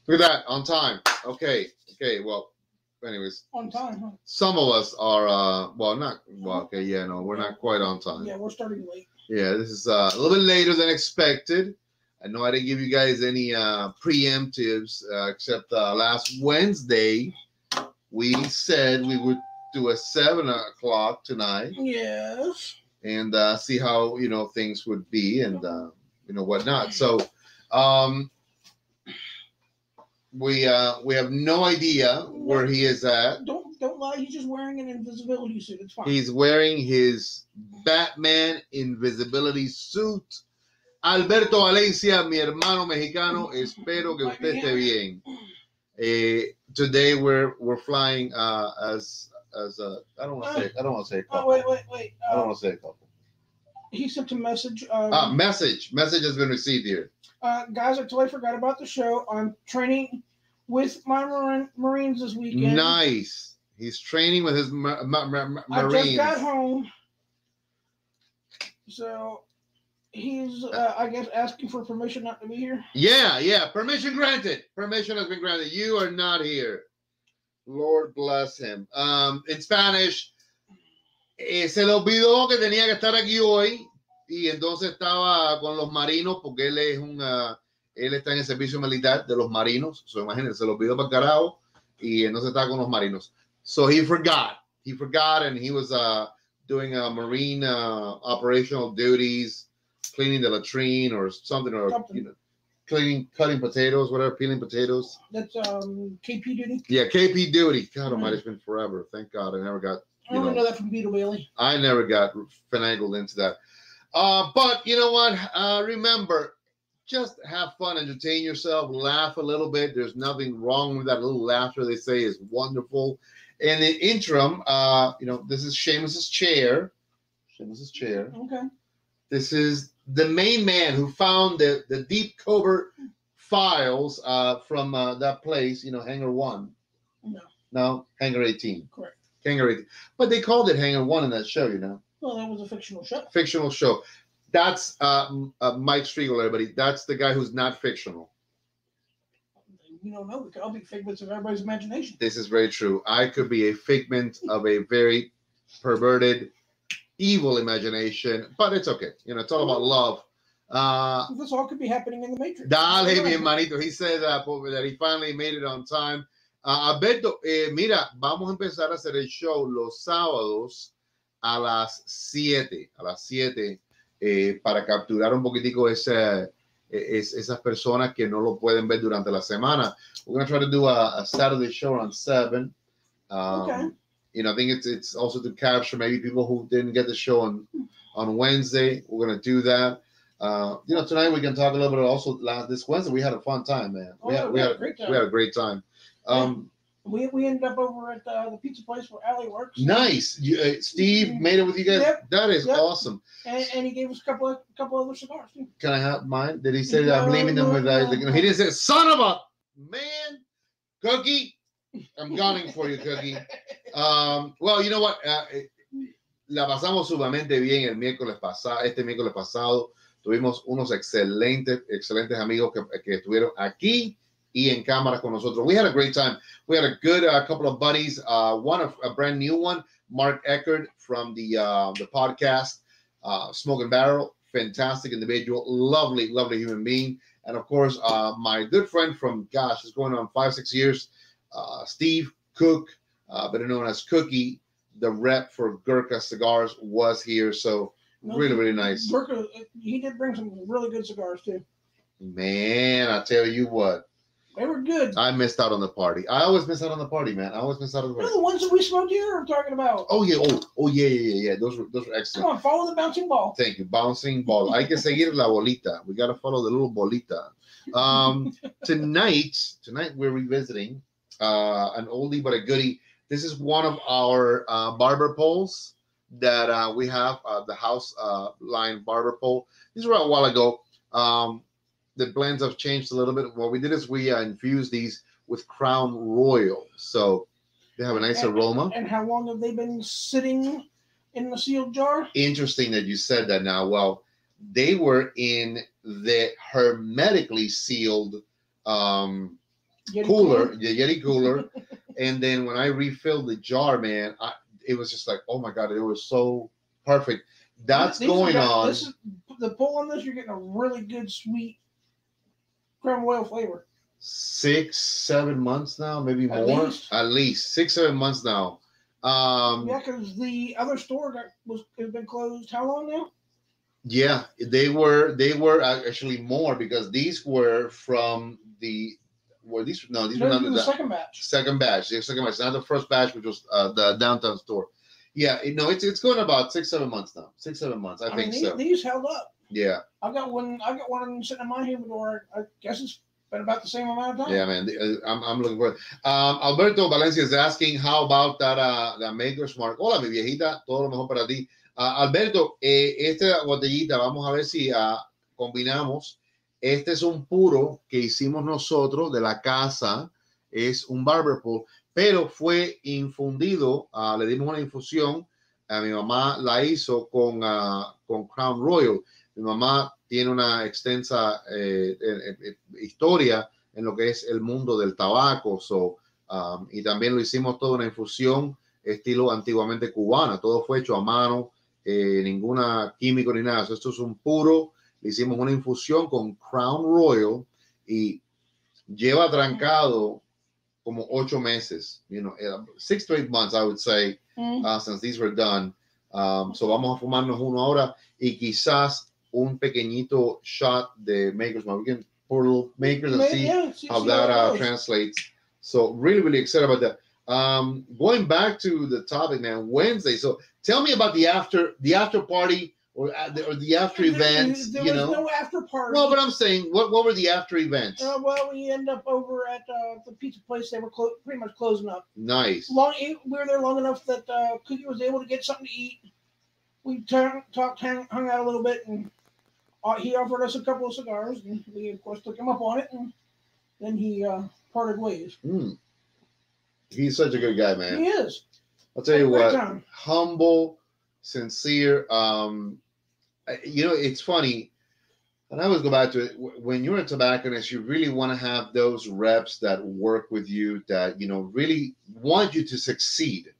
Look at that, on time. Okay. Well, anyways. On time, huh? Some of us are, okay, yeah, no, we're not quite on time. Yeah, we're starting late. Yeah, this is a little bit later than expected. I know I didn't give you guys any preemptives, except last Wednesday, we said we would do a 7 o'clock tonight. Yes. And see how, things would be and, whatnot. So, we have no idea where he is at. Don't lie. He's just wearing an invisibility suit. It's fine. He's wearing his Batman invisibility suit. Alberto Valencia, mi hermano mexicano, espero que usted esté bien. Today we're flying as I don't want to say a couple. Wait. I don't want to say a couple. He sent a message. Message has been received here. Guys, I totally forgot about the show. I'm training with my Marines this weekend. Nice. He's training with his Marines. I just got home. So he's, I guess, asking for permission not to be here. Yeah. Permission granted. Permission has been granted. You are not here. Lord bless him. In Spanish, se le olvidó que tenía que estar aquí hoy y entonces estaba con los marinos porque él está en el servicio militar de los marinos. So, imagínense, se le olvidó para el carajo y entonces estaba con los marinos. So he forgot and he was doing marine operational duties, cleaning the latrine or something, or cutting potatoes, whatever, peeling potatoes. That's KP duty. Yeah, KP duty. God almighty, it's been forever. Thank God I never got. I only know that from Beetle Bailey. I never got finagled into that. But you know what? Remember, just have fun, entertain yourself, laugh a little bit. There's nothing wrong with that. A little laughter, they say, is wonderful. In the interim, this is Seamus's chair. Okay. This is the main man who found the deep covert files from that place, Hangar 1. No, Hangar 18. Correct. Hangar 18. But they called it Hangar 1 in that show, Well, that was a fictional show. Fictional show. That's Mike Striegel, everybody. That's the guy who's not fictional. We don't know. It could all be figments of everybody's imagination. This is very true. I could be a figment of a very perverted, evil imagination, but it's okay. It's all about love. This all could be happening in the Matrix. Dale, mi hermanito. He said that he finally made it on time. Alberto, mira, vamos a empezar a hacer el show los sábados a las 7. Para capturar un poquitico esas personas que no lo pueden ver durante la semana. We're going to try to do a Saturday show on 7. Okay. I think it's also to capture maybe people who didn't get the show on Wednesday. We're going to do that. Tonight we can talk a little bit also. This Wednesday we had a fun time, man. We had a great time. We ended up over at the pizza place where Allie works. Nice. Steve made it with you guys. Yep. That is awesome. And he gave us a couple other cigars too. Can I have mine? Did he say that I'm leaving them with? He didn't say, "Son of a man, Cookie." I'm gunning for you, Cookie. Well, you know what? La pasamos sumamente bien este miércoles pasado. Tuvimos unos excelentes amigos que estuvieron aquí y en cámara con nosotros. We had a great time. We had a good couple of buddies. A brand new one, Mark Eckert from the podcast Smoke and Barrel. Fantastic individual, lovely human being. And of course, my good friend from, it's going on 5-6 years, Steve Cook, better known as Cookie, the rep for Gurkha Cigars, was here. So really nice. Gurkha, he did bring some really good cigars too. Man, I tell you what. They were good. I missed out on the party. I always miss out on the party, man. I always miss out on the party. The ones that we smoked here I'm talking about. Oh, yeah. Yeah. Those were excellent. Come on, follow the bouncing ball. Thank you. Bouncing ball. Hay que seguir la bolita. We got to follow the little bolita. Tonight we're revisiting an oldie but a goodie. This is one of our barber poles that we have, the house line barber pole. These were a while ago. The blends have changed a little bit. What we did is we infused these with Crown Royal. So they have a nice aroma. And how long have they been sitting in the sealed jar? Interesting that you said that now. Well, they were in the hermetically sealed cooler, the Yeti cooler. And then when I refilled the jar, man, it was just like, oh my God, it was so perfect. That's going on. This is, the pull on this, you're getting a really good sweet Crown Royal flavor. 6-7 months now, maybe more. At least 6-7 months now. Yeah, because the other store has been closed. How long now? Yeah, they were actually more, because these were from the these were not the second batch. Second batch, not the first batch, which was the downtown store. Yeah, it's going about 6-7 months now. 6-7 months, I think so. These held up. Yeah, I got one sitting in my humidor. I guess it's been about the same amount of time. Yeah, man. I'm looking for it. Alberto Valencia is asking, how about that Maker's Mark? Hola, mi viejita. Todo lo mejor para ti. Alberto, esta botellita, vamos a ver si combinamos. Este es un puro que hicimos nosotros de la casa. Es un barber pool, pero fue infundido. Le dimos una infusión. Mi mamá la hizo con Crown Royal. Mi mamá tiene una extensa historia en lo que es el mundo del tabaco. Y también lo hicimos toda una infusión estilo antiguamente cubana. Todo fue hecho a mano, ninguna químico ni nada. Esto es un puro. Le hicimos una infusión con Crown Royal y lleva trancado como 8 meses. 6 to 8 months, I would say, since these were done. So vamos a fumarnos uno ahora y quizás un pequeñito shot de Maker's Mark. We can pour a little Maker's and see how that translates. So really, really excited about that. Going back to the topic, man, Wednesday. So tell me about the after party or the after events. There was no after party. No, but I'm saying, what were the after events? Well, we end up over at the pizza place. They were pretty much closing up. Nice. We were there long enough that Cookie was able to get something to eat. We talked, hung out a little bit, and he offered us a couple of cigars, and we, of course, took him up on it, and then he parted ways. He's such a good guy, man. He is. I'll tell you what, humble, sincere. It's funny, and I always go back to it. When you're a tobacconist, you really want to have those reps that work with you, that, really want you to succeed.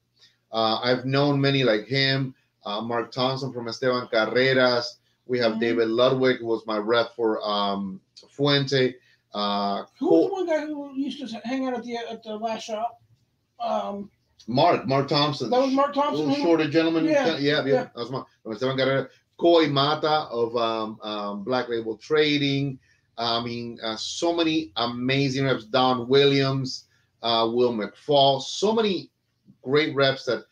I've known many like him, Mark Thompson from Esteban Carreras. We have David Ludwig, who was my rep for Fuente. Who was the one guy who used to hang out at the last shop? Mark Thompson. That was Mark Thompson. Little shorter gentleman. Yeah. That was Mark. Esteban Carreras. Coy Mata of Black Label Trading. So many amazing reps. Don Williams, Will McFall. So many great reps that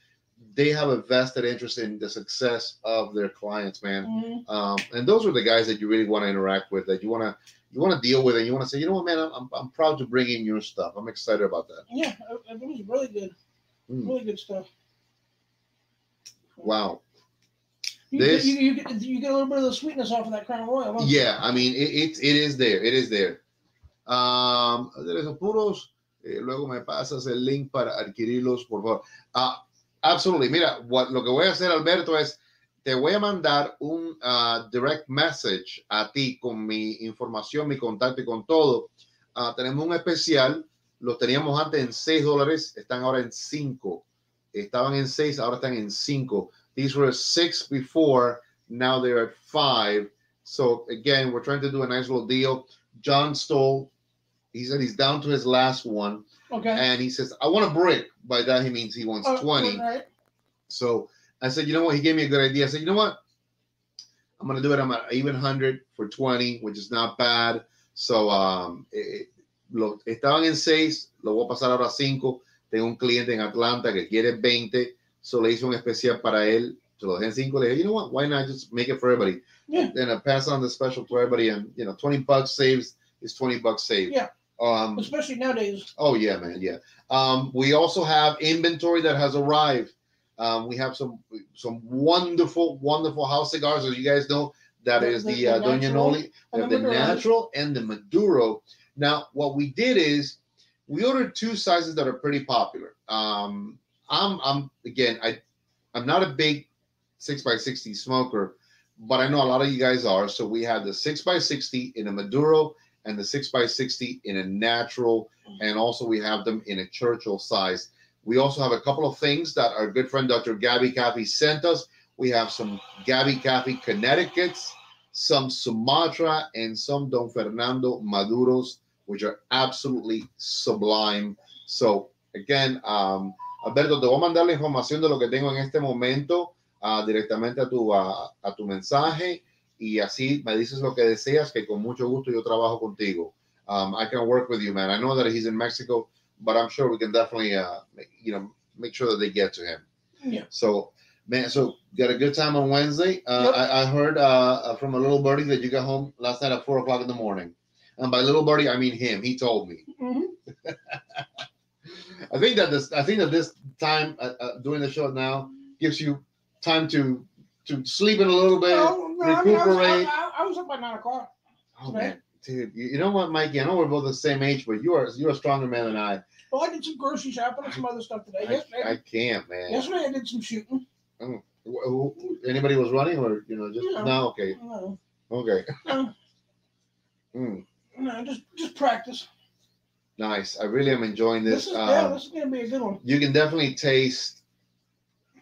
they have a vested interest in the success of their clients, man. And those are the guys that you really want to interact with, that you want to deal with, and you want to say, you know what, man, I'm proud to bring in your stuff. I'm excited about that. Yeah, it was really good. Really good stuff. Wow. You get a little bit of the sweetness off of that Crown Royal. Don't you? Yeah, I mean, it is there. It is there. De esos puros, luego me pasas el link para adquirirlos, por favor. Absolutely. Mira, lo que voy a hacer, Alberto, es te voy a mandar un direct message a ti con mi información, mi contacto y con todo. Tenemos un especial. Los teníamos antes en $6. Están ahora en 5. Estaban en 6, ahora están en 5. These were 6 before. Now they're at 5. So again, we're trying to do a nice little deal. John Stoll, he said he's down to his last one. Okay. And he says, I want a brick. By that, he means he wants 20. Right. So I said, you know what? He gave me a good idea. I said, you know what? I'm going to do it. I'm at even 100 for 20, which is not bad. So estaban en 6. Lo voy a pasar ahora a 5. Tengo un cliente en Atlanta que quiere 20. So le hice un especial para él. Se lo dejé en 5. Le dije, you know what? Why not just make it for everybody? Yeah. Then I pass on the special to everybody. And, $20 saves is $20 saved. Yeah. Especially nowadays. Oh, yeah, man. Yeah. We also have inventory that has arrived. We have some wonderful, wonderful house cigars. As you guys know, that is the Doña NOLI, the natural and the Maduro. Now, what we did is we ordered 2 sizes that are pretty popular. I'm not a big 6x60 smoker, but I know a lot of you guys are. So we have the 6x60 in a Maduro and the 6x60 in a natural, and also we have them in a Churchill size. We also have a couple of things that our good friend Dr. Gabby Caffey sent us. We have some Gabby Caffey Connecticut's, some Sumatra, and some Don Fernando Maduros, which are absolutely sublime. So, again, Alberto, te voy a mandar la información de lo que tengo en este momento directamente a tu mensaje, y así me dices lo que deseas, que con mucho gusto yo trabajo contigo. I can work with you, man. I know that he's in Mexico, but I'm sure we can definitely, make sure that they get to him. Yeah. So, man, so got a good time on Wednesday. Yep. I heard from a little birdie that you got home last night at 4 o'clock in the morning. And by little birdie, I mean him. He told me. Mm-hmm. I think that this time doing the show now gives you time to sleep in a little bit, recuperate. I was up by 9 o'clock. Oh man, dude, you know what, Mikey? I know we're both the same age, but you're a stronger man than I. Well, I did some grocery shopping and some other stuff today. I can't, man. Yesterday I did some shooting. Oh, anybody was running, or just no? Okay. No. Okay. No, just practice. Nice. I really am enjoying this. This is gonna be a good one. You can definitely taste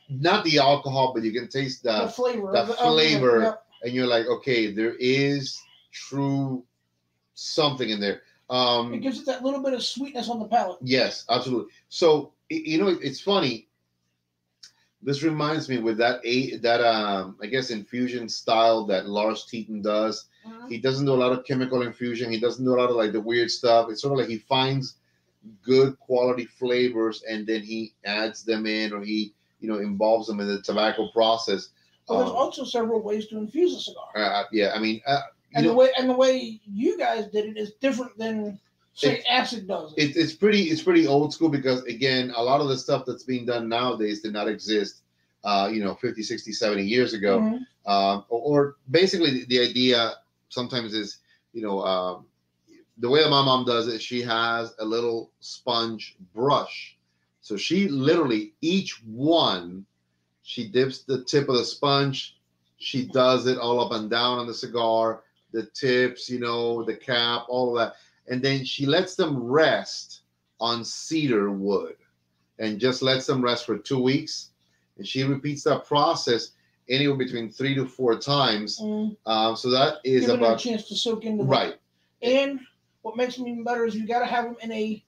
not the alcohol, but you can taste the flavor. Yep. And you're like, okay, there is true something in there. It gives it that little bit of sweetness on the palate. Yes, absolutely. So it's funny. This reminds me with that I guess infusion style that Lars Teton does. Mm-hmm. He doesn't do a lot of chemical infusion. He doesn't do a lot of like the weird stuff. It's sort of like he finds good quality flavors and then he adds them in, or he involves them in the tobacco process. Well, there's also several ways to infuse a cigar. Yeah, I mean, the way you guys did it is different than say acid does it. It's pretty old school, because again, a lot of the stuff that's being done nowadays did not exist 50, 60, 70 years ago. Mm-hmm. Or basically the idea sometimes is the way that my mom does it, she has a little sponge brush, so she literally each one, she dips the tip of the sponge, she does it all up and down on the cigar, the tips, the cap, all of that. And then she lets them rest on cedar wood and just lets them rest for 2 weeks. And she repeats that process anywhere between 3 to 4 times. So that is giving about a chance to soak into right. And what makes them even better is you got to have them in a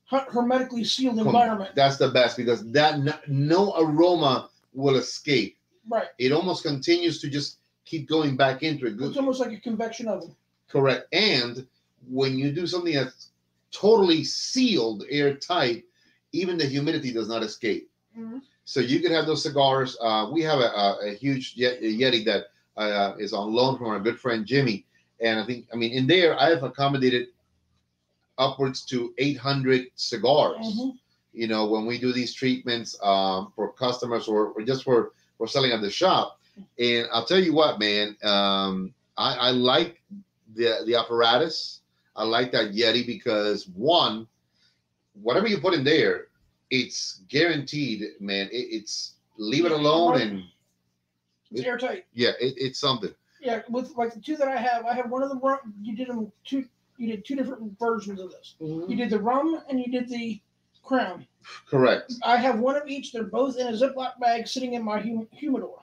hermetically sealed environment. That's the best, because that no aroma will escape. Right. It almost continues to just keep going back into it. It's almost like a convection oven. Correct. And when you do something that's totally sealed, airtight, even the humidity does not escape. Mm-hmm. So you could have those cigars. We have a huge Yeti that is on loan from our good friend Jimmy. And in there, I have accommodated upwards to 800 cigars. Mm-hmm. When we do these treatments for customers or just for selling at the shop. And I'll tell you what, man, I like the apparatus. I like that Yeti because, one, whatever you put in there, it's guaranteed, man. It's leave it alone and it's airtight. Yeah, it's something. Yeah, with like the two that I have one of them. You did two different versions of this. Mm-hmm. You did the rum and you did the crown. Correct. I have one of each. They're both in a Ziploc bag sitting in my humidor.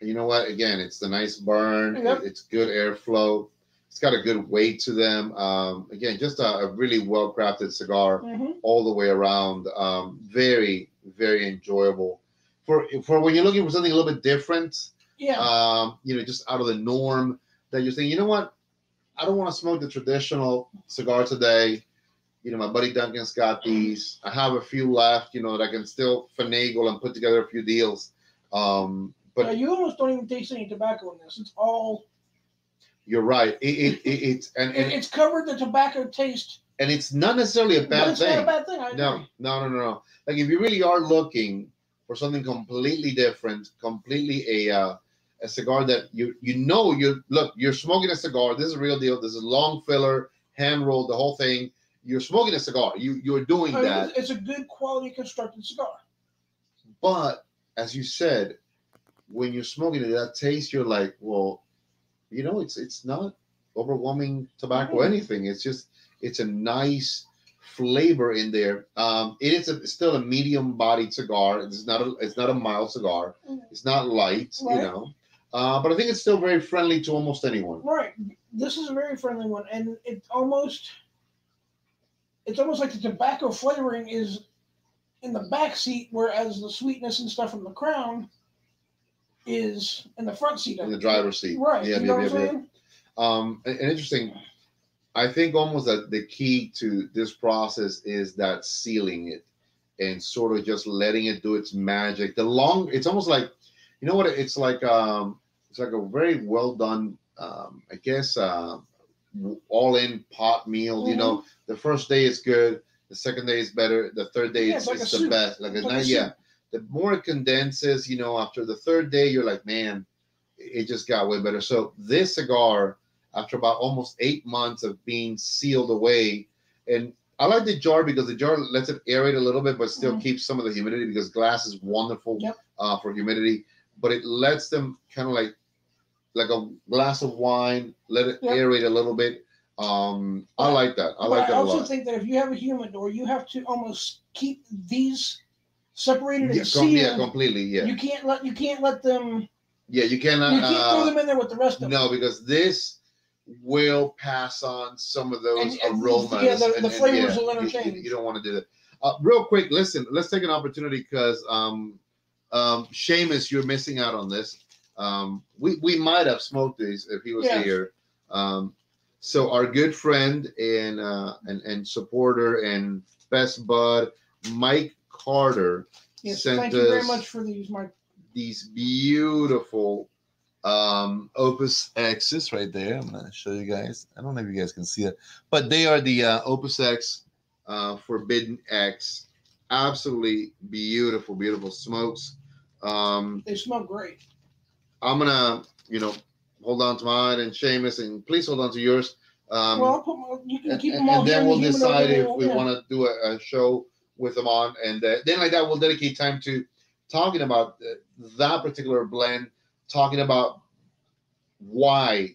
You know what? Again, it's the nice burn. Yep. It's good airflow. It's got a good weight to them. Again, just a really well-crafted cigar. Mm-hmm. All the way around. Very, very enjoyable. For when you're looking for something a little bit different. Yeah. Just out of the norm, that you're saying, you know what? I don't want to smoke the traditional cigar today. My buddy Duncan's got these. I have a few left, that I can still finagle and put together a few deals. But you almost don't even taste any tobacco in this. It's all. You're right. It's covered the tobacco taste. And it's not necessarily a bad thing. It's not a bad thing. I agree. No. Like if you really are looking for something completely different, completely a cigar that you're smoking a cigar. This is a real deal. This is long filler, hand rolled, the whole thing. You're smoking a cigar. You're doing that. It's a good quality constructed cigar. But as you said, when you're smoking it, that taste, you're like, well, it's not overwhelming tobacco anything. It's a nice flavor in there. It is still a medium-bodied cigar. It's not a mild cigar. It's not light, Right. you know. But I think it's still very friendly to almost anyone. Right. This is a very friendly one, and it's almost like the tobacco flavoring is in the back seat, whereas the sweetness and stuff from the crown is in the front seat. In the driver's seat. Right. Yeah, you know what I'm saying? And interesting. I think almost that the key to this process is that sealing it and sort of just letting it do its magic. It's almost like, you know what? It's like a very well done, I guess, all in pot meal. You know, the first day is good, the second day is better, the third day it's the best. The more it condenses, you know, after the third day, you're like, man, it just got way better. So this cigar, after about almost 8 months of being sealed away, and I like the jar because the jar lets it aerate a little bit, but still keeps some of the humidity, because glass is wonderful for humidity, but it lets them kind of like a glass of wine, let it aerate a little bit. I like that. I like that a lot. I also think that if you have a humidor, you have to almost keep these separated and sealed. Yeah, completely. Yeah. You can't let them. Yeah, you cannot. You can't throw them in there with the rest of them. No, because this will pass on some of those aromas. Yeah, the flavors will interchange. You don't want to do that. Real quick, listen. Let's take an opportunity because Seamus, you're missing out on this. We might have smoked these if he was here. So our good friend and supporter and best bud, Mike Carter, sent thank you very much for these, Mike. These beautiful Opus X's right there. I'm going to show you guys. I don't know if you guys can see it, but they are the Opus X Forbidden X. Absolutely beautiful, beautiful smokes. They smell great. I'm going to, hold on to mine, and Seamus, and please hold on to yours. You can keep them all. And then we'll decide if we want to do a show with them on. And then like that, we'll dedicate time to talking about that particular blend, talking about why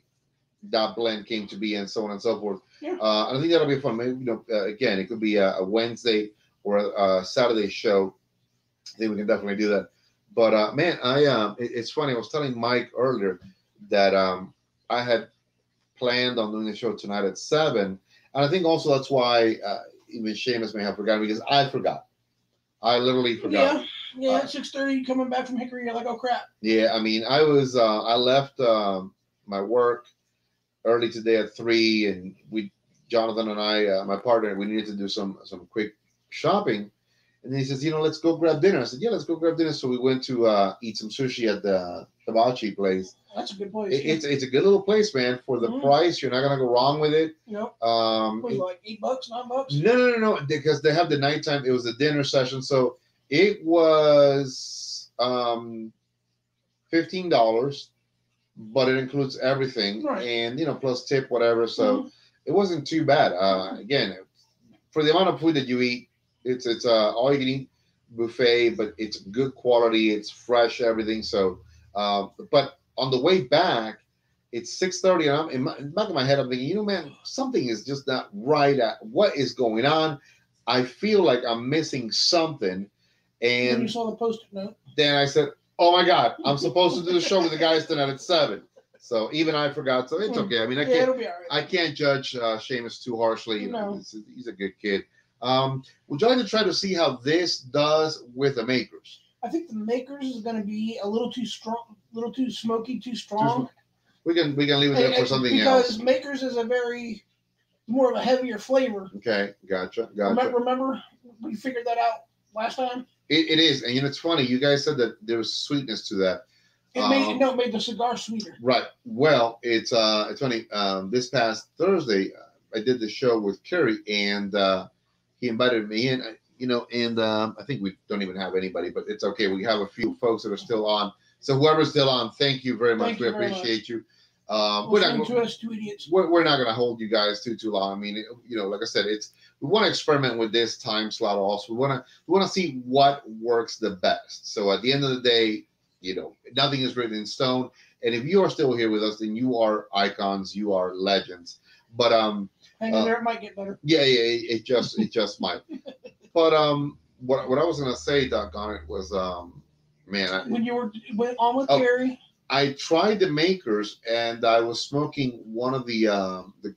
that blend came to be, and so on and so forth. And I think that'll be fun. Maybe, again, it could be a Wednesday or a Saturday show. I think we can definitely do that. But man, it's funny. I was telling Mike earlier that I had planned on doing the show tonight at 7, and I think also that's why even Seamus may have forgotten, because I forgot. I literally forgot. Yeah, at 6:30 coming back from Hickory, you're like, oh crap. Yeah, I mean, I left my work early today at 3, and Jonathan and I, my partner, we needed to do some quick shopping. And then he says, let's go grab dinner. I said, yeah, let's go grab dinner. So we went to eat some sushi at the hibachi place. That's a good place. It's a good little place, man. For the price, you're not gonna go wrong with it. Nope. Like $8, $9? No, because they have the nighttime. It was a dinner session, so it was $15, but it includes everything, and plus tip, whatever. So it wasn't too bad. Again, for the amount of food that you eat, it's all you can eat buffet, but it's good quality. It's fresh, everything. So, but on the way back, it's 6:30, and I'm in the back of my head, I'm thinking, man, something is just not right. What is going on? I feel like I'm missing something. And then you saw the post-it note. Then I said, oh my God, I'm supposed to do the show with the guys tonight at 7. So even I forgot. So it's okay. I mean, it'll be all right. I can't judge Seamus too harshly. He's a good kid. Would you like to try to see how this does with the makers? I think the makers is going to be a little too strong, a little too smoky, too strong. We can leave it there for something else. Because makers is more of a heavier flavor. Okay, gotcha. Remember we figured that out last time? It is, and it's funny. You guys said that there was sweetness to that. It made the cigar sweeter. Right. Well, it's funny. This past Thursday, I did the show with Kerry, and he invited me in. And I think we don't even have anybody, but it's okay. We have a few folks that are still on. So whoever's still on, thank you very much. We appreciate you. We're not going to hold you guys too long. I mean, like I said, we want to experiment with this time slot. Also, we want to see what works the best. So at the end of the day, nothing is written in stone. And if you are still here with us, then you are icons, you are legends. But hang in there, it might get better. yeah, it just might. But what I was gonna say, Doc, on it was man, When you went on with Gary, I tried the makers, and I was smoking one of the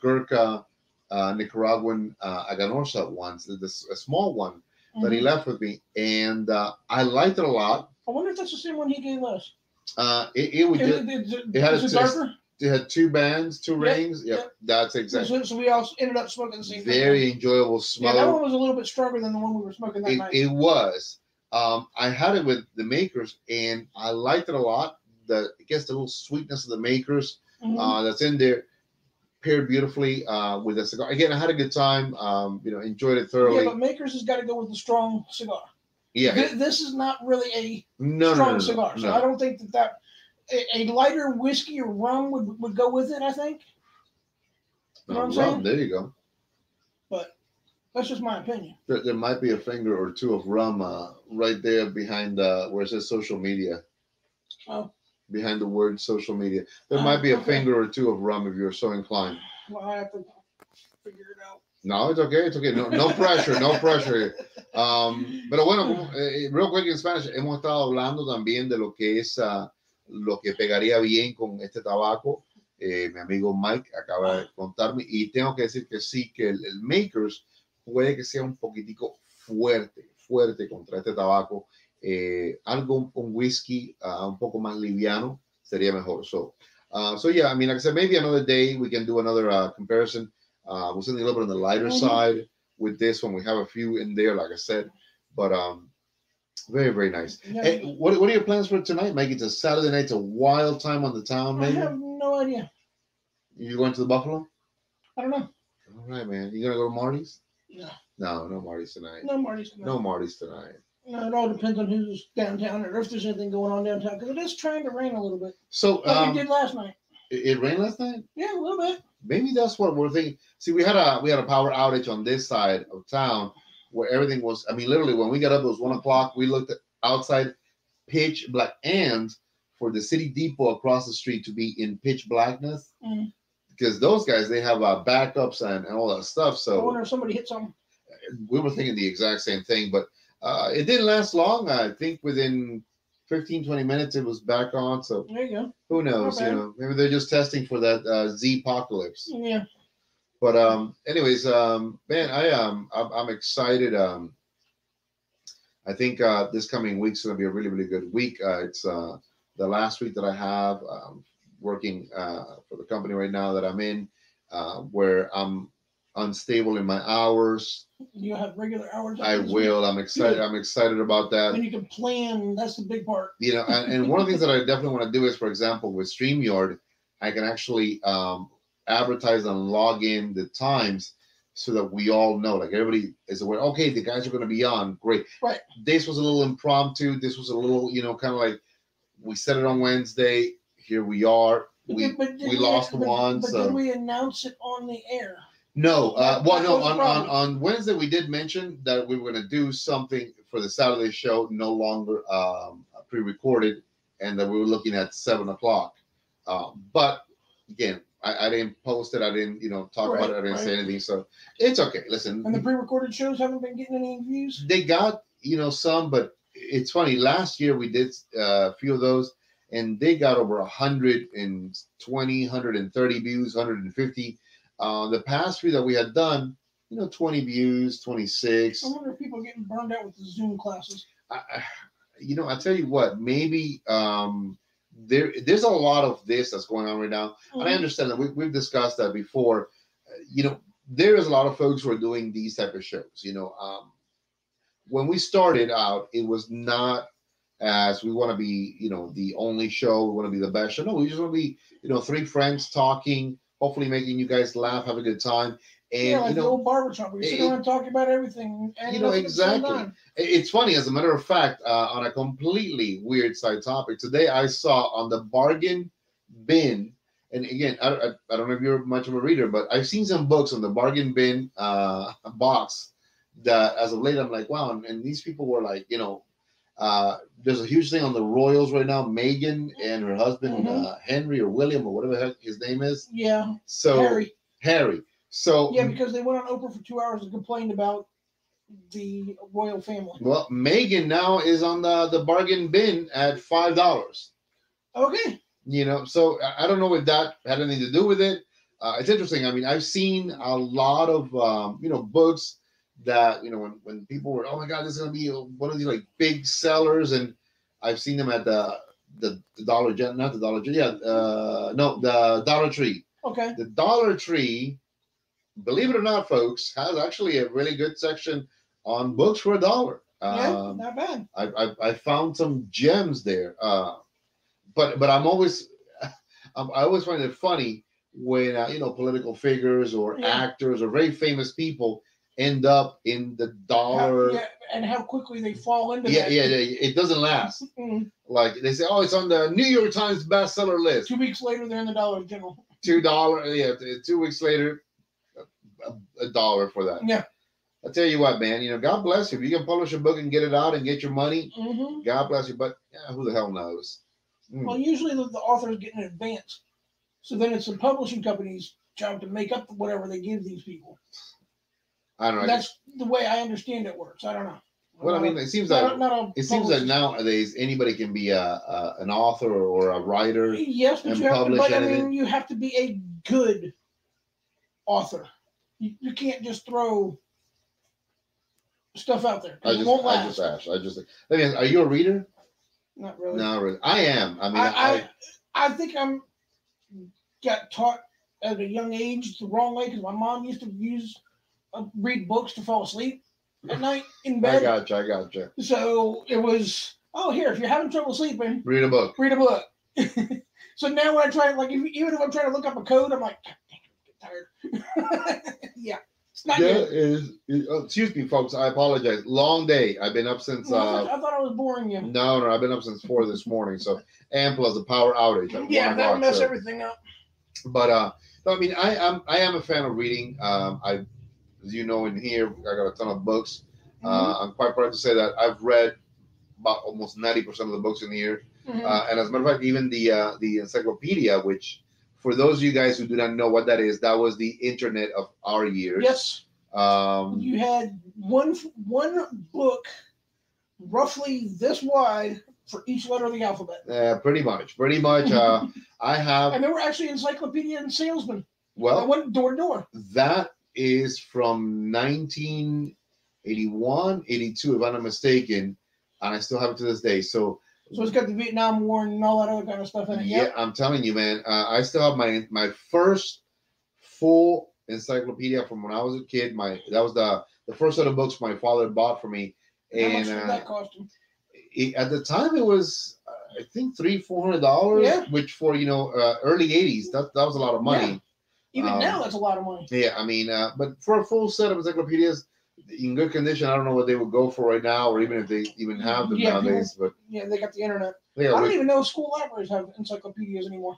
Gurkha Nicaraguan Aganorsa ones, a small one that he left with me, and I liked it a lot. I wonder if that's the same one he gave us. It had darker. It had two bands, two rings. Yep, that's exactly. So we all ended up smoking the same. Very enjoyable smoke. Yeah, that one was a little bit stronger than the one we were smoking that night. It was. I had it with the makers, and I liked it a lot. I guess the little sweetness of the makers that's in there paired beautifully with a cigar. Again, I had a good time. Enjoyed it thoroughly. Yeah, but makers has got to go with the strong cigar. Yeah, this is not really a strong cigar, so I don't think that a lighter whiskey or rum would go with it. I think. You know what I'm saying? There you go. But that's just my opinion. There might be a finger or two of rum right there behind where it says social media. Oh. Behind the word social media. There might be a finger or two of rum if you're so inclined. Well, I have to figure it out. No, it's okay. It's okay. No pressure. No pressure. Pero bueno, real quick en Spanish, hemos estado hablando también de lo que es lo que pegaría bien con este tabaco. Mi amigo Mike acaba de contarme y tengo que decir que sí, que el Makers puede que sea un poquitico fuerte contra este tabaco. Algo un whisky un poco más liviano sería mejor. So yeah, I mean, like I said, maybe another day we can do another comparison. We're sitting a little bit on the lighter side with this one. We have a few in there, like I said, but very, very nice. Yeah. Hey, what are your plans for tonight, Mike? It's a Saturday night. It's a wild time on the town, man. I have no idea. You going to the Buffalo? I don't know. All right, man. You gonna go to Marty's? No. No Marty's tonight. No Marty's tonight. No Marty's tonight. No, it all depends on who's downtown or if there's anything going on downtown, because it is trying to rain a little bit. So like it did last night. It rained last night? Yeah, a little bit. Maybe that's what we're thinking. See, we had a power outage on this side of town where everything was. I mean, literally, when we got up, it was 1 o'clock. We looked at outside, pitch black, and for the City Depot across the street to be in pitch blackness, because those guys, they have backups and all that stuff. So I wonder if somebody hit something. We were thinking the exact same thing, but it didn't last long. I think within 15, 20 minutes, it was back on. So there you go. Who knows? Okay. Maybe they're just testing for that Z-apocalypse. Yeah. But anyways, man, I'm excited. I think this coming week's gonna be a really, really good week. It's the last week that I have working for the company right now that I'm in, where I'm unstable in my hours. You have regular hours. I will. I'm excited. I'm excited about that. And you can plan. That's the big part. And one of the things that I definitely want to do is, for example, with StreamYard, I can actually advertise and log in the times so that we all know, like everybody is aware. Okay, the guys are going to be on. Great. Right. This was a little impromptu. This was a little, kind of like we said it on Wednesday. Here we are. We lost one. But did we announce it on the air? No, on Wednesday we did mention that we were going to do something for the Saturday show, no longer pre-recorded, and that we were looking at 7 o'clock. But again, I didn't post it. I didn't, talk about it. I didn't say anything. So it's okay. Listen. And the pre-recorded shows haven't been getting any views? They got, some, but it's funny. Last year we did a few of those, and they got over 120, 130 views, 150. The past few that we had done, 20 views, 26. I wonder if people are getting burned out with the Zoom classes. I tell you what, maybe there's a lot of this that's going on right now. And I understand that we've discussed that before. There is a lot of folks who are doing these type of shows. When we started out, it was not as we want to be, the only show. We want to be the best show. No, we just want to be, three friends talking, hopefully making you guys laugh, have a good time. And like the old barbershop where you sit down and talk about everything. And exactly. It's funny, as a matter of fact, on a completely weird side topic, today I saw on the bargain bin, and again, I don't know if you're much of a reader, but I've seen some books on the bargain bin box that as of late I'm like, wow, and these people were like, There's a huge thing on the Royals right now. Megan and her husband Mhm. Henry or William or whatever the heck his name is. Yeah. So Harry. So yeah, because they went on Oprah for 2 hours and complained about the royal family. Well, Megan now is on the bargain bin at $5. Okay. You know, so I don't know if that had anything to do with it. It's interesting. I mean, I've seen a lot of books that when people were, oh my God, this is gonna be one of these like big sellers, and I've seen them at the Dollar General, not the Dollar Tree, no, the Dollar Tree. Okay. The Dollar Tree, believe it or not, folks, has actually a really good section on books for $1. Yeah, not bad. I found some gems there. But I always find it funny when political figures or actors or very famous people end up in the dollar. And how quickly they fall into that. that. Yeah, it doesn't last. Like they say, oh, it's on the New York Times bestseller list. 2 weeks later, they're in the Dollar General. $2, yeah. 2 weeks later, $1 for that. Yeah. I tell you what, man. God bless you. If you can publish a book and get it out and get your money, God bless you. But who the hell knows? Well, usually the authors get in advance, so then it's the publishing company's job to make up whatever they give these people. I don't know. That's the way I understand it works. I don't know. Well, I mean, it seems like nowadays anybody can be an author or a writer. Yes, but I mean, you have to be a good author. You can't just throw stuff out there. It won't last. I just. Let me ask, are you a reader? Not really. Not really. I am. I mean, I think got taught at a young age the wrong way because my mom used to read books to fall asleep at night in bed. I gotcha. So it was, here, if you're having trouble sleeping, read a book. So now when I try, like, even if I'm trying to look up a code, I'm like, God dang, I'm tired. Yeah. It's not good. Excuse me, folks. I apologize. Long day. I've been up since. I thought I was boring you. No. I've been up since 4 this morning. So, and plus the power outage. Yeah, that'll mess everything up. But I mean, I am a fan of reading. As you know, in here, I got a ton of books. I'm quite proud to say that I've read about almost 90% of the books in here. And as a matter of fact, even the encyclopedia, which, for those of you guys who do not know what that is, that was the internet of our years. Yes. You had one book roughly this wide for each letter of the alphabet. Pretty much. I have. And there were actually encyclopedia and salesmen. Well, that went door to door. That is from 1981, 82, if I'm not mistaken, and I still have it to this day. So it's got the Vietnam War and all that other kind of stuff in it. Yeah, I'm telling you, man. I still have my first full encyclopedia from when I was a kid. That was the first set of books my father bought for me. And how much did that cost him? At the time, it was I think $300-400. Yeah. Which for early '80s, that was a lot of money. Yeah. Even now, that's a lot of money. Yeah, I mean, but for a full set of encyclopedias in good condition, I don't know what they would go for right now, or even if they even have them nowadays. But they got the internet. I don't even know if school libraries have encyclopedias anymore.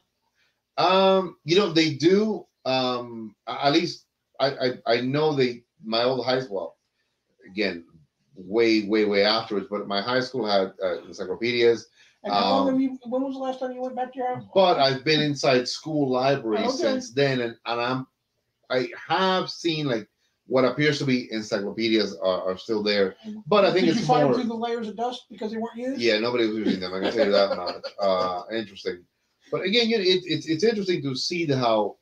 They do. At least I know my old high school. Again, way afterwards, but my high school had encyclopedias. And how long when was the last time you went back to your house? But I've been inside school libraries since then, and I have seen like what appears to be encyclopedias are still there. But I think Did you find through the layers of dust because they weren't used? Yeah, nobody was using them. I can tell you that much. Interesting. But again, it's interesting to see how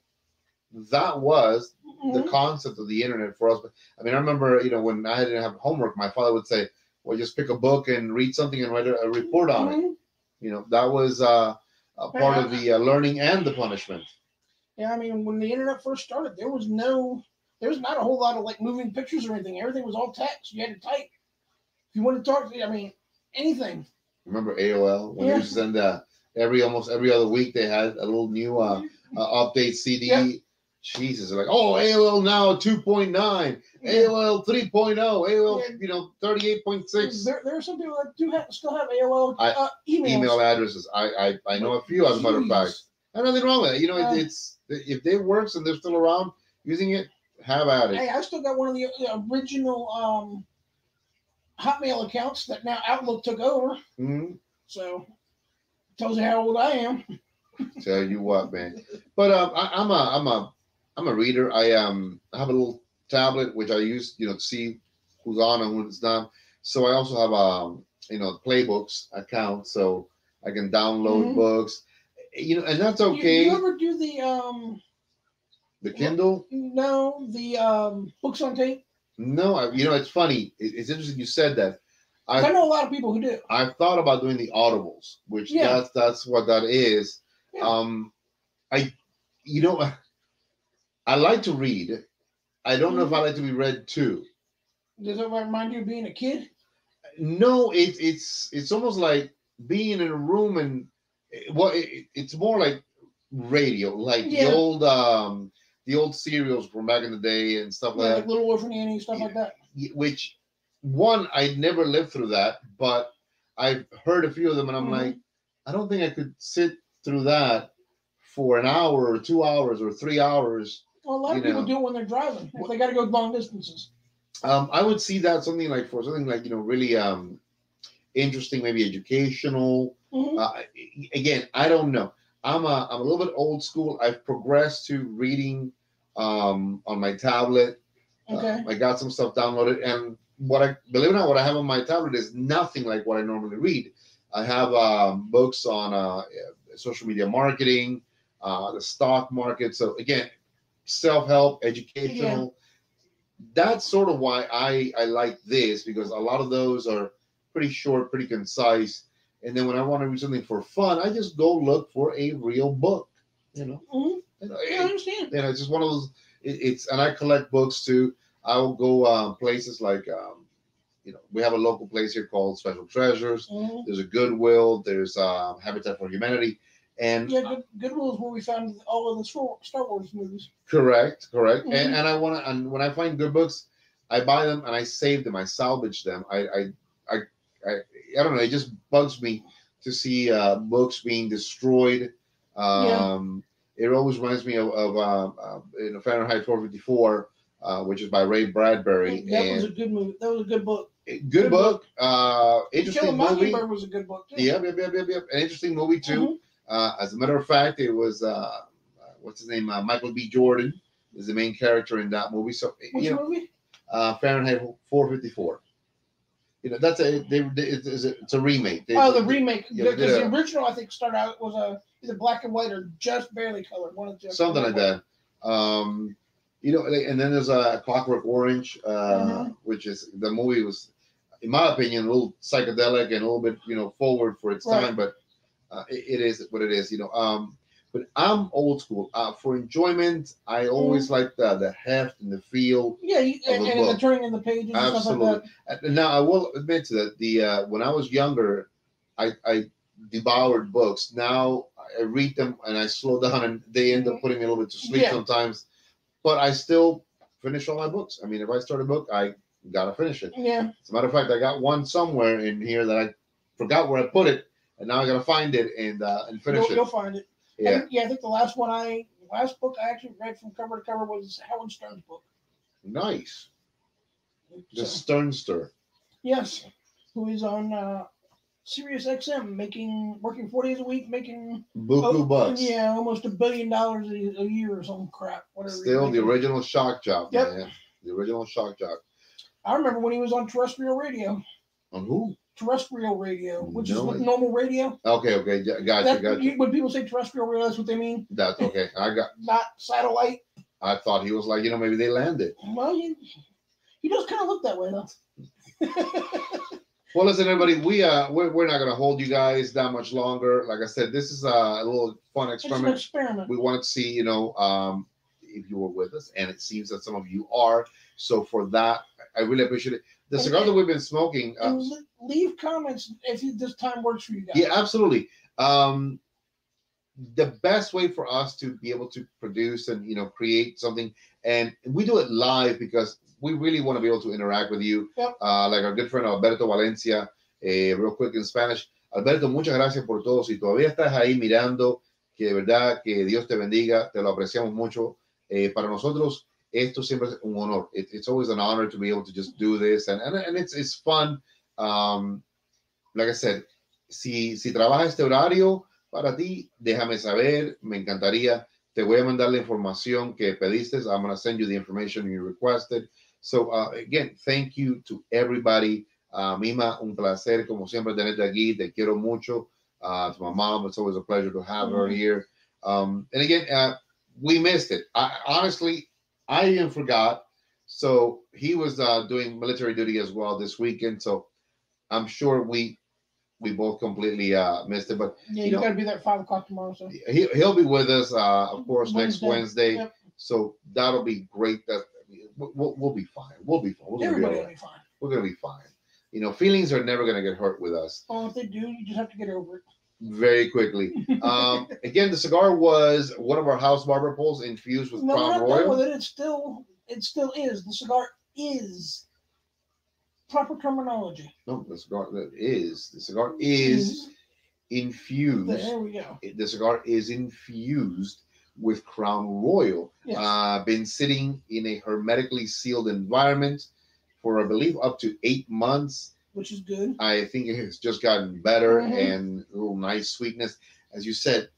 that was the concept of the internet for us. But I mean, I remember, when I didn't have homework, my father would say, well, just pick a book and read something and write a report on it. That was a part of the learning and the punishment. Yeah, I mean, when the internet first started, there was not a whole lot of like moving pictures or anything. Everything was all text. You had to type. If you wanted to talk, anything. Remember AOL? When you used to send almost every other week, they had a little new update CD. Yeah. Jesus, they're like, AOL now 2.9, AOL 3.0, AOL 38.6. There are some people that still have AOL email addresses. I know a few, as a matter of fact. And nothing wrong with it. It's if they works and they're still around using it, have at it. Hey, I still got one of the original Hotmail accounts that now Outlook took over. Mm-hmm. So tells you how old I am. Tell you what, man. But I'm a reader. I have a little tablet which I use, to see who's on and who's not. So I also have playbooks account, so I can download books. And that's okay. You ever do the Kindle? No, the books on tape. No, it's funny. It's interesting you said that. I know a lot of people who do. I've thought about doing the audibles, which that's what that is. Yeah. I like to read. I don't know if I like to be read to. Does that remind you of being a kid? No, it's almost like being in a room and it's more like radio, like the old serials from back in the day and stuff like that. Like Little Orphan Annie, stuff like that. Which I never lived through that, but I've heard a few of them, and I'm like, I don't think I could sit through that for an hour or 2 hours or 3 hours. Well, a lot of people do it when they're driving. If they got to go long distances. I would see that something like really interesting, maybe educational. Again, I don't know. I'm a little bit old school. I've progressed to reading on my tablet. Okay. I got some stuff downloaded, and believe it or not, what I have on my tablet is nothing like what I normally read. I have books on social media marketing, the stock market. So again, self-help, educational. Yeah. That's sort of why I like this, because a lot of those are pretty short, pretty concise. And then when I want to read something for fun, I just go look for a real book. Yeah, I understand. It's just one of those. And I collect books too. I will go places like we have a local place here called Special Treasures. There's a Goodwill. There's Habitat for Humanity. And Goodwill is where we found all of the Star Wars movies. Correct. And and when I find good books, I buy them and I save them. I salvage them. I don't know. It just bugs me to see books being destroyed. It always reminds me of Fahrenheit 454, which is by Ray Bradbury. That was a good movie. That was a good book. Good book. Interesting movie. Mockingbird was a good book too. Yep. An interesting movie too. As a matter of fact, it was what's his name? Michael B. Jordan is the main character in that movie. So which movie? Fahrenheit 454. That's it's a remake. The remake. Because the original, I think, started out was either black and white or just barely colored. Something like that. And then there's a Clockwork Orange, which is the movie was, in my opinion, a little psychedelic and a little bit forward for its time, but it is what it is. But I'm old school. For enjoyment, I always like the heft and the feel. Yeah, and the turning in the pages. Absolutely. And stuff like that. Now, I will admit to that. When I was younger, I devoured books. Now I read them and I slow down, and they end up putting me a little bit to sleep sometimes. But I still finish all my books. I mean, if I start a book, I gotta finish it. Yeah. As a matter of fact, I got one somewhere in here that I forgot where I put it, and now I gotta find it and finish it. You'll find it. Yeah. I think the last book I actually read from cover to cover was Howard Stern's book. Nice. The Sternster. Yes. Who is on Sirius XM working 4 days a week, making buku bucks. Yeah, almost $1 billion a year or some crap. Whatever. Still the original shock job, man. The original shock job. I remember when he was on terrestrial radio. On who? Terrestrial radio, which is what normal radio. Okay, gotcha. When people say terrestrial radio, that's what they mean. That's okay. Not satellite. I thought he was like, maybe they landed. Well, he does kind of look that way, though. Well, listen, everybody, we're not gonna hold you guys that much longer. Like I said, this is a little fun experiment. It's an experiment. We wanted to see, if you were with us, and it seems that some of you are. So for that, I really appreciate it. The cigar that we've been smoking. Leave comments if this time works for you guys. Yeah, absolutely. The best way for us to be able to produce and create something, and we do it live because we really want to be able to interact with you. Yep. Like our good friend Alberto Valencia, real quick in Spanish. Alberto, muchas gracias por todo. Si todavía estás ahí mirando, que de verdad que Dios te bendiga, te lo apreciamos mucho. Para nosotros esto siempre es un honor. It's always an honor to be able to just do this, and it's fun. Like I said, si trabaja este horario para ti, déjame saber, me encantaría. Te voy a mandar la información que pediste. I'm going to send you the information you requested. So, again, thank you to everybody. Mima, un placer, como siempre, tenerte aquí. Te quiero mucho. To my mom, it's always a pleasure to have her here. And again, we missed it. Honestly, I even forgot. So he was doing military duty as well this weekend. So I'm sure we both completely missed it. But yeah, you got to be there at 5 o'clock tomorrow. So he'll be with us, of course, next Wednesday. Yep. So that'll be great. We'll be fine. We'll be fine. Everybody will be fine. We're gonna be fine. You know, feelings are never gonna get hurt with us. Oh, if they do, you just have to get over it very quickly. Again, the cigar was one of our house barber poles infused with Crown Royal. With it. It still is. The cigar is proper terminology. No, the cigar is infused. There we go. The cigar is infused with Crown Royal. Yes. Been sitting in a hermetically sealed environment for, I believe, up to 8 months. Which is good. I think it has just gotten better and a little nice sweetness. As you said,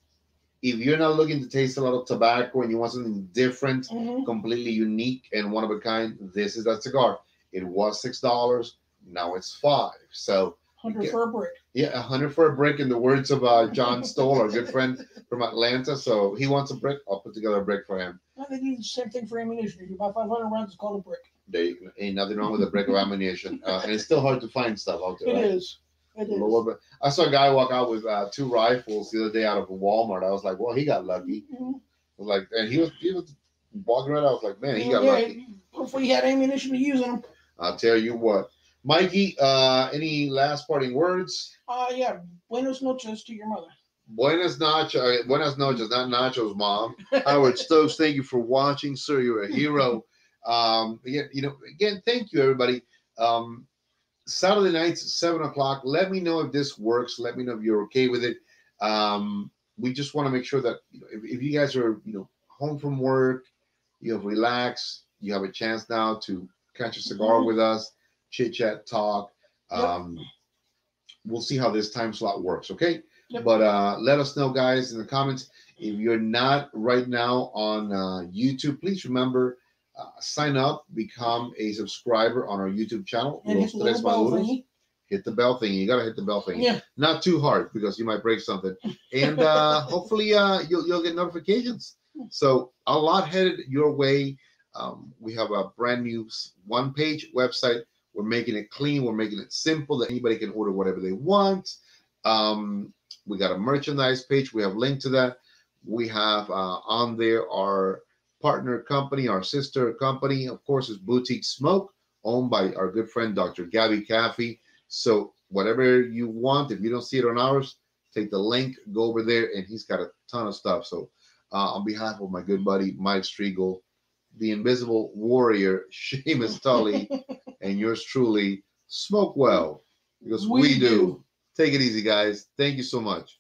if you're not looking to taste a lot of tobacco and you want something different, completely unique and one of a kind, this is that cigar. It was $6. Now it's $5. So 100 for a brick. Yeah, 100 for a brick. In the words of John Stolle, our good friend from Atlanta. So he wants a brick. I'll put together a brick for him. I think it's the same thing for ammunition. If you buy 500 rounds, it's called a brick. There ain't nothing wrong with a brick of ammunition. And it's still hard to find stuff out there. It is. Lord, I saw a guy walk out with 2 rifles the other day out of a Walmart. I was like, well, he got lucky. Like, and he was walking around. I was like, man, he got lucky. Hopefully, he had ammunition to use on him. I'll tell you what, Mikey. Any last parting words? Yeah. Buenos noches to your mother. Buenas noches, not nachos, Mom. Howard Stokes, thank you for watching, sir. You're a hero. Again, thank you, everybody. Saturday nights, 7 o'clock. Let me know if this works. Let me know if you're okay with it. We just want to make sure that if you guys are home from work, relax. You have a chance now to catch a cigar with us, chit chat, talk. We'll see how this time slot works. Okay. Yep. But let us know, guys, in the comments. If you're not right now on YouTube, please remember, sign up, become a subscriber on our YouTube channel. And Los Tres Maduros. Hit the bell thing. You got to hit the bell thing. Yeah. Not too hard because you might break something. And hopefully you'll get notifications. So a lot headed your way. We have a brand new one-page website. We're making it clean. We're making it simple that anybody can order whatever they want. We got a merchandise page. We have a link to that. We have on there our partner company, our sister company, of course, is Boutique Smoke, owned by our good friend, Dr. Gabby Caffey. So whatever you want, if you don't see it on ours, take the link, go over there, and he's got a ton of stuff. So on behalf of my good buddy, Mike Striegel, the Invisible Warrior, Seamus Tolle, and yours truly, smoke well, because we do. Take it easy, guys. Thank you so much.